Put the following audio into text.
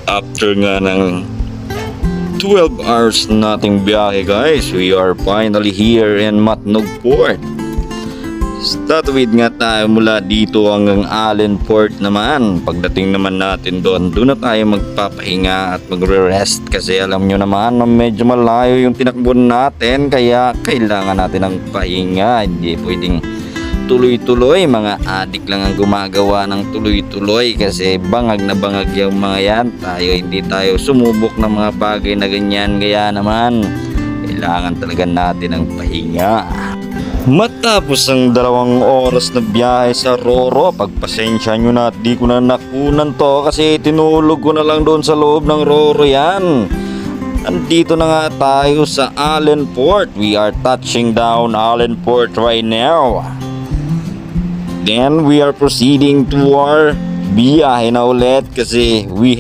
After nga ng 12 hours nating biyahe guys, we are finally here in Matnog Port. Statawid nga tayo mula dito hanggang Allenport naman. Pagdating naman natin doon na tayo magpapahinga at magre-rest kasi alam nyo naman na medyo malayo yung tinakbo natin, kaya kailangan natin ng pahinga. Hindi pwedeng tuloy-tuloy, mga adik lang ang gumagawa ng tuloy-tuloy kasi bangag na bangag yung mga yan. Hindi tayo sumubok ng mga bagay na ganyan, kaya naman kailangan talaga natin ng pahinga. Matapos ang 2 oras na biyahe sa Roro, pagpasensya nyo na at di ko na nakunan to kasi tinulog ko na lang doon sa loob ng Roro yan. Andito na nga tayo sa Allenport. We are touching down Allenport right now. Then we are proceeding to our biyahe na ulit kasi we